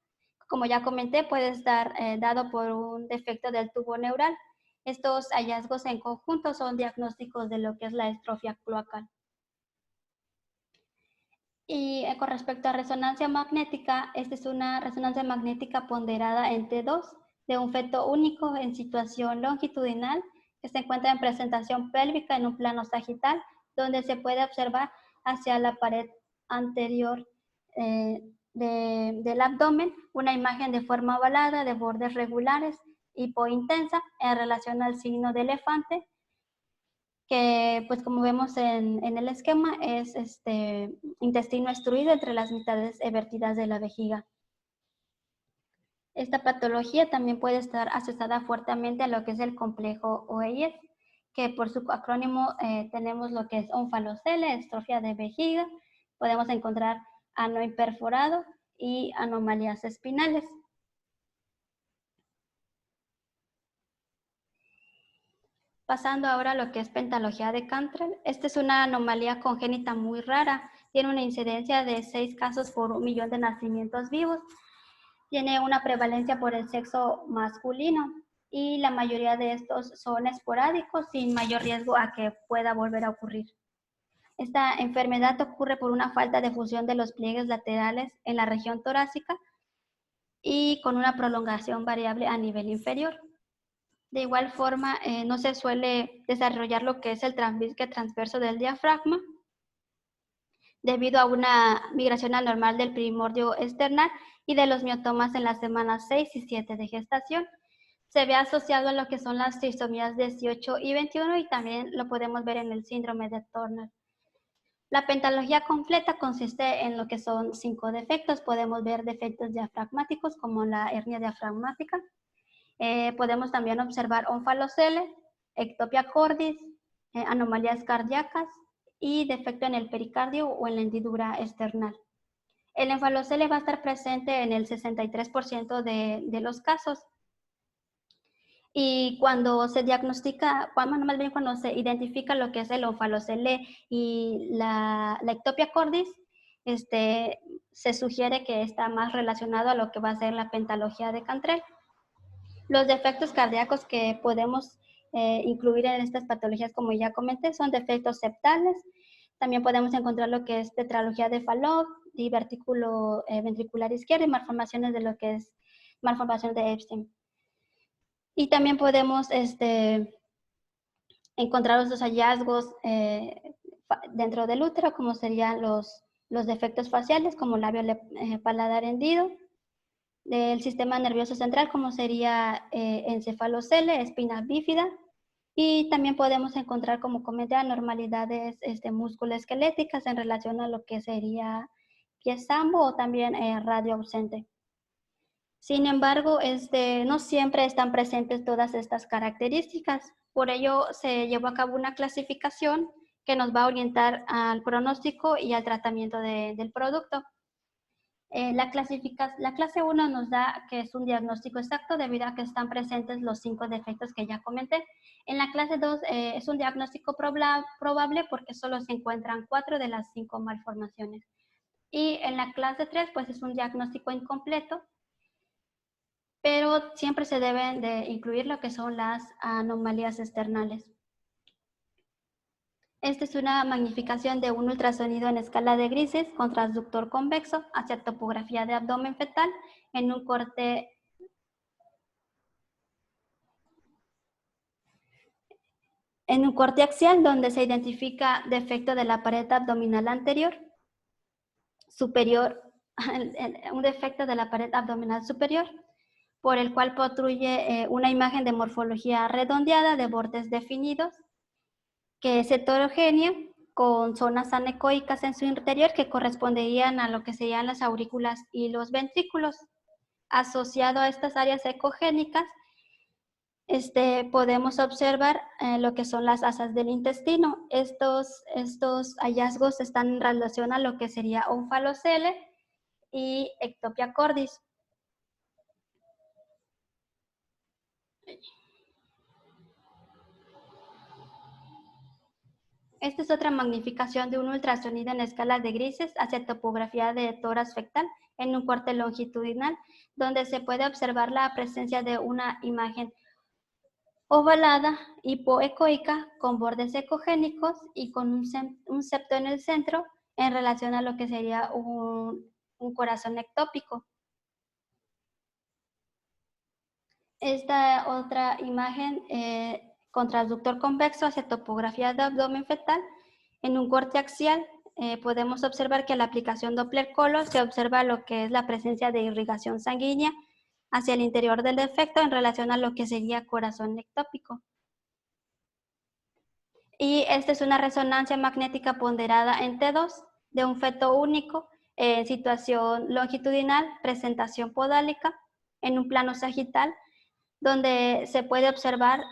Como ya comenté, puede estar dado por un defecto del tubo neural. Estos hallazgos en conjunto son diagnósticos de lo que es la estrofia cloacal. Y con respecto a resonancia magnética, esta es una resonancia magnética ponderada en T2 de un feto único en situación longitudinal que se encuentra en presentación pélvica en un plano sagital, donde se puede observar hacia la pared anterior del abdomen una imagen de forma ovalada de bordes regulares hipointensa en relación al signo de elefante, que pues como vemos en el esquema es intestino extruido entre las mitades evertidas de la vejiga. Esta patología también puede estar asociada fuertemente a lo que es el complejo OES, que por su acrónimo tenemos lo que es onfalocele, estrofia de vejiga. Podemos encontrar ano imperforado y anomalías espinales. Pasando ahora a lo que es pentalogía de Cantrell. Esta es una anomalía congénita muy rara. Tiene una incidencia de 6 casos por 1.000.000 de nacimientos vivos. Tiene una prevalencia por el sexo masculino y la mayoría de estos son esporádicos sin mayor riesgo a que pueda volver a ocurrir. Esta enfermedad ocurre por una falta de fusión de los pliegues laterales en la región torácica y con una prolongación variable a nivel inferior. De igual forma, no se suele desarrollar lo que es el transvisque transverso del diafragma debido a una migración anormal del primordio external y de los miotomas en las semanas 6 y 7 de gestación. Se ve asociado a lo que son las trisomías 18 y 21 y también lo podemos ver en el síndrome de Turner. La pentalogía completa consiste en lo que son 5 defectos. Podemos ver defectos diafragmáticos como la hernia diafragmática. Podemos también observar onfalocele, ectopia cordis, anomalías cardíacas y defecto en el pericardio o en la hendidura external. El onfalocele va a estar presente en el 63% de los casos. Y cuando se diagnostica, más bien cuando se identifica lo que es el onfalocele y la ectopia cordis, se sugiere que está más relacionado a lo que va a ser la pentalogía de Cantrell. Los defectos cardíacos que podemos incluir en estas patologías, como ya comenté, son defectos septales. También podemos encontrar lo que es tetralogía de Fallot, divertículo ventricular izquierdo y malformaciones de lo que es malformación de Epstein. Y también podemos encontrar otros hallazgos dentro del útero, como serían los defectos faciales, como labio paladar hendido, del sistema nervioso central, como sería encefalocele, espina bífida, y también podemos encontrar, como comenté, anormalidades musculoesqueléticas en relación a lo que sería pie sambo o también radio ausente. Sin embargo, no siempre están presentes todas estas características. Por ello, se llevó a cabo una clasificación que nos va a orientar al pronóstico y al tratamiento del producto. La clase 1 nos da que es un diagnóstico exacto debido a que están presentes los 5 defectos que ya comenté. En la clase 2 es un diagnóstico probable porque solo se encuentran 4 de las 5 malformaciones. Y en la clase 3 pues es un diagnóstico incompleto, pero siempre se deben de incluir lo que son las anomalías externales. Esta es una magnificación de un ultrasonido en escala de grises con transductor convexo hacia topografía de abdomen fetal en un corte axial donde se identifica defecto de la pared abdominal anterior, superior, un defecto de la pared abdominal superior, por el cual protruye una imagen de morfología redondeada de bordes definidos, que es heterogénea, con zonas anecoicas en su interior que corresponderían a lo que serían las aurículas y los ventrículos. Asociado a estas áreas ecogénicas, podemos observar lo que son las asas del intestino. Estos hallazgos están en relación a lo que sería onfalocele y ectopia cordis. Esta es otra magnificación de un ultrasonido en escala de grises hacia topografía de tórax fetal en un corte longitudinal, donde se puede observar la presencia de una imagen ovalada hipoecoica con bordes ecogénicos y con un septo en el centro en relación a lo que sería un corazón ectópico. Esta otra imagen con transductor convexo hacia topografía de abdomen fetal en un corte axial podemos observar que a la aplicación Doppler Color se observa lo que es la presencia de irrigación sanguínea hacia el interior del defecto en relación a lo que sería corazón ectópico. Y esta es una resonancia magnética ponderada en T2 de un feto único en situación longitudinal, presentación podálica en un plano sagital, donde se puede observar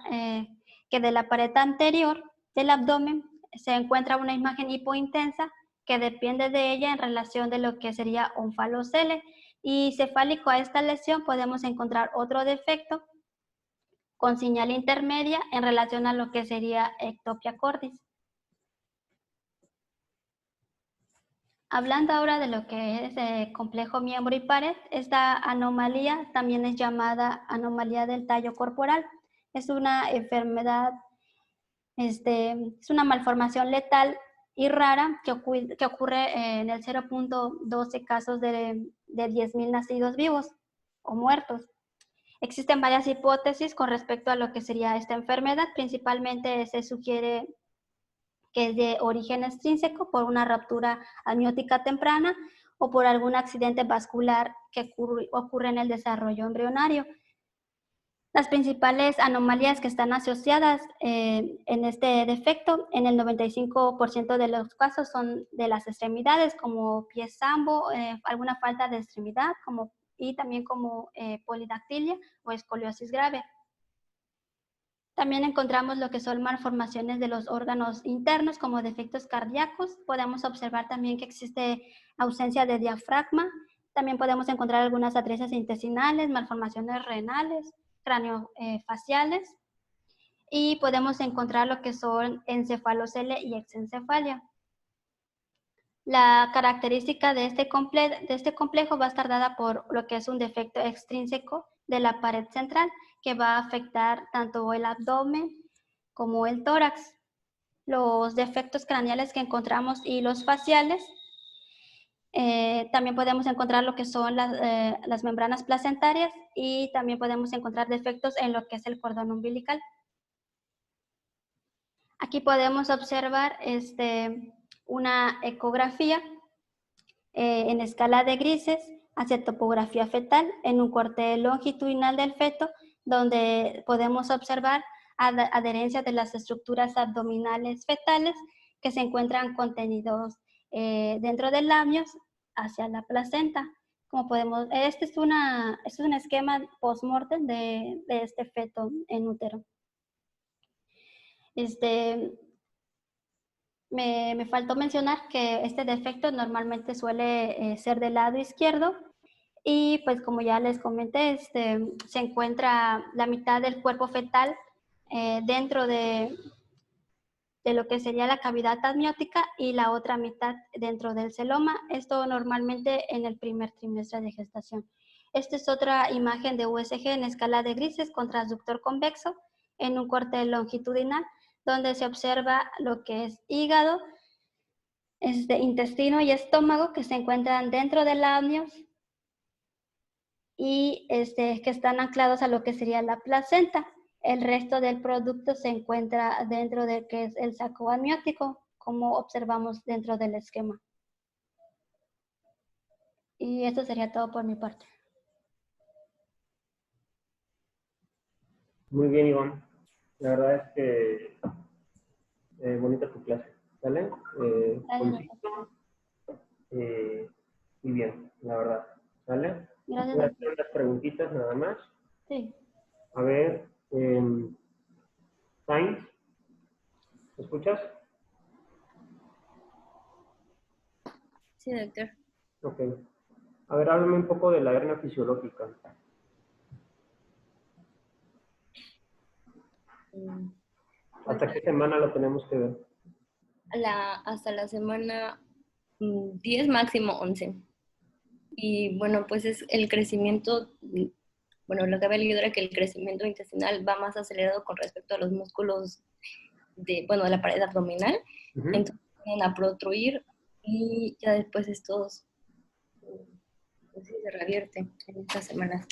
que de la pared anterior del abdomen se encuentra una imagen hipointensa que depende de ella en relación de lo que sería un falocele, y cefálico a esta lesión podemos encontrar otro defecto con señal intermedia en relación a lo que sería ectopia cordis. Hablando ahora de lo que es complejo miembro y pared, esta anomalía también es llamada anomalía del tallo corporal. Es una enfermedad, es una malformación letal y rara que ocurre en el 0.12 casos de 10.000 nacidos vivos o muertos. Existen varias hipótesis con respecto a lo que sería esta enfermedad. Principalmente se sugiere que es de origen extrínseco por una ruptura amniótica temprana o por algún accidente vascular que ocurre en el desarrollo embrionario. Las principales anomalías que están asociadas en este defecto, en el 95% de los casos, son de las extremidades, como pie zambo, alguna falta de extremidad, y también como polidactilia o escoliosis grave. También encontramos lo que son malformaciones de los órganos internos, como defectos cardíacos. Podemos observar también que existe ausencia de diafragma. También podemos encontrar algunas atresias intestinales, malformaciones renales, craneofaciales. Y podemos encontrar lo que son encefalocele y exencefalia. La característica de este complejo va a estar dada por lo que es un defecto extrínseco de la pared central, que va a afectar tanto el abdomen como el tórax. Los defectos craneales que encontramos y los faciales, también podemos encontrar lo que son las membranas placentarias, y también podemos encontrar defectos en lo que es el cordón umbilical. Aquí podemos observar una ecografía en escala de grises hacia topografía fetal en un corte longitudinal del feto, donde podemos observar adherencia de las estructuras abdominales fetales que se encuentran contenidos dentro del labio hacia la placenta. Como podemos, este es un esquema post-mortem de este feto en útero. Me faltó mencionar que este defecto normalmente suele ser del lado izquierdo, y pues como ya les comenté, se encuentra la mitad del cuerpo fetal dentro de lo que sería la cavidad amniótica y la otra mitad dentro del celoma. Esto normalmente en el primer trimestre de gestación. Esta es otra imagen de USG en escala de grises con transductor convexo en un corte longitudinal, donde se observa lo que es hígado, intestino y estómago, que se encuentran dentro del amnios y que están anclados a lo que sería la placenta. El resto del producto se encuentra dentro de que es el saco amniótico, como observamos dentro del esquema. Y esto sería todo por mi parte. Muy bien, Iván. La verdad es que bonita tu clase, ¿sale? Y bien, la verdad, ¿sale? Gracias. Voy a hacer unas preguntitas nada más. Sí. A ver, Sainz, ¿me escuchas? Sí, doctor. Ok. A ver, háblame un poco de la hernia fisiológica. ¿Hasta qué semana lo tenemos que ver? Hasta la semana 10, máximo 11. Y bueno, pues es el crecimiento, bueno, lo que había leído era que el crecimiento intestinal va más acelerado con respecto a los músculos de la pared abdominal. Entonces van a protruir y ya después estos, pues sí, se revierte en estas semanas.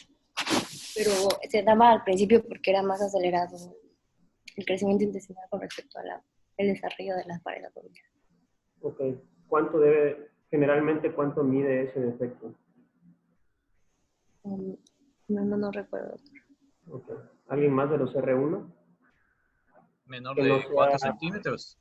Pero se daba al principio porque era más acelerado el crecimiento intestinal con respecto a el desarrollo de la pared abdominal. Ok. Generalmente, ¿cuánto mide ese defecto? No recuerdo. Okay. ¿Alguien más de los R1? Menor de 4 centímetros.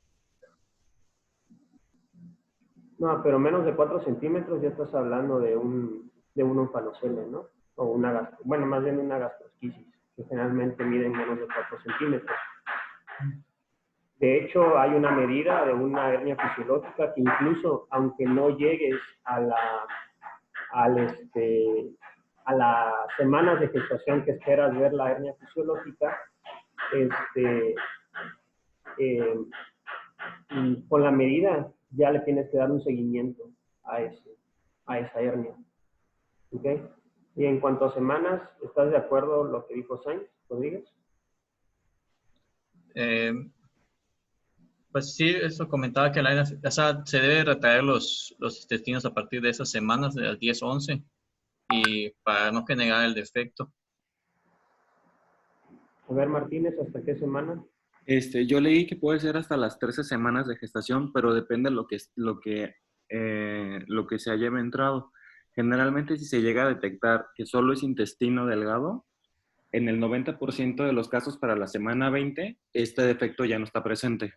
No, pero menos de 4 centímetros ya estás hablando de un onfalocele, ¿no? O más bien una gastrosquisis, que generalmente miden menos de 4 centímetros. De hecho, hay una medida de una hernia fisiológica que incluso, aunque no llegues a las semanas de gestación que esperas ver la hernia fisiológica, y con la medida ya le tienes que dar un seguimiento a esa hernia. ¿Ok? Y en cuanto a semanas, ¿estás de acuerdo con lo que dijo Sainz Rodríguez? Pues sí, eso comentaba que o sea, se debe retraer los intestinos a partir de esas semanas, de las 10-11, y para no generar el defecto. A ver, Martínez, ¿hasta qué semana? Yo leí que puede ser hasta las 13 semanas de gestación, pero depende de lo que se haya entrado. Generalmente, si se llega a detectar que solo es intestino delgado, en el 90% de los casos para la semana 20, este defecto ya no está presente.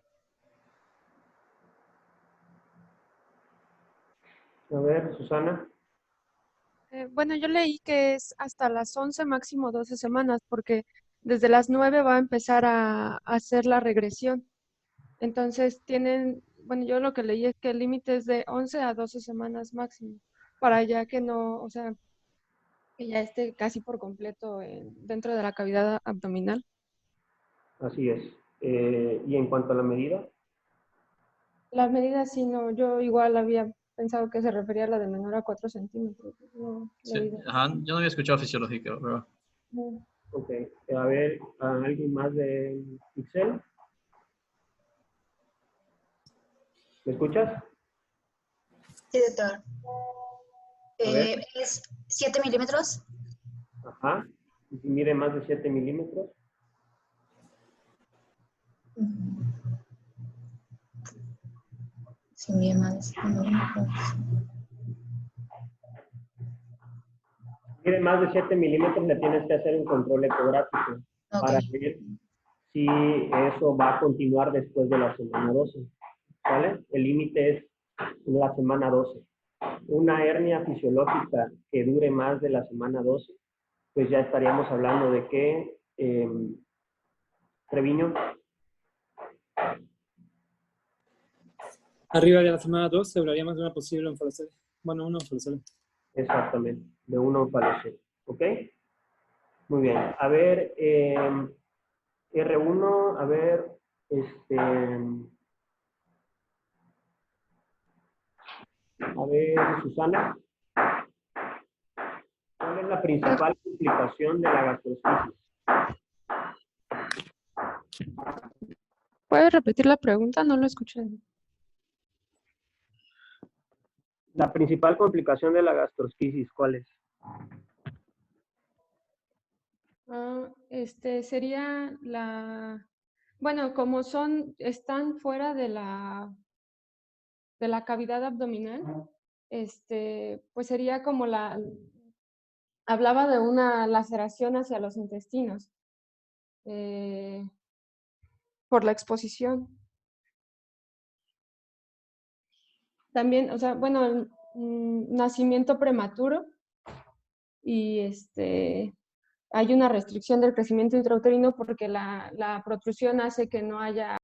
A ver, Susana. Bueno, yo leí que es hasta las 11, máximo 12 semanas, porque desde las 9 va a empezar a hacer la regresión. Entonces bueno, yo lo que leí es que el límite es de 11 a 12 semanas máximo, para ya que no, o sea, que ya esté casi por completo dentro de la cavidad abdominal. Así es. ¿Y en cuanto a la medida? Las medidas sí, no, yo igual había pensado que se refería a la de menor a 4 centímetros. No, Sí, ajá, yo no había escuchado fisiológica, pero... no. Ok. A ver, ¿alguien más de Excel? ¿Me escuchas? Sí, doctor. A ver. Es 7 milímetros. Ajá. ¿Y si mide más de 7 milímetros? Sí, mide más de 7 milímetros. Si mide más de 7 milímetros, le tienes que hacer un control ecográfico para ver si eso va a continuar después de la semana 12. ¿Vale? El límite es la semana 12. Una hernia fisiológica que dure más de la semana 12, pues ya estaríamos hablando de que, Treviño. Arriba de la semana 12 hablaríamos de una posible onfalocelia. Bueno, una onfalocelia. Exactamente, de una onfalocelia. ¿Ok? Muy bien. A ver, R1, a ver, a ver, Susana. ¿Cuál es la principal complicación de la gastrosquisis? ¿Puedes repetir la pregunta? No lo escuché. La principal complicación de la gastrosquisis, ¿cuál es? Sería bueno, como están fuera de la cavidad abdominal, pues sería como hablaba de una laceración hacia los intestinos, por la exposición. También, o sea, bueno, nacimiento prematuro y hay una restricción del crecimiento intrauterino porque la protrusión hace que no haya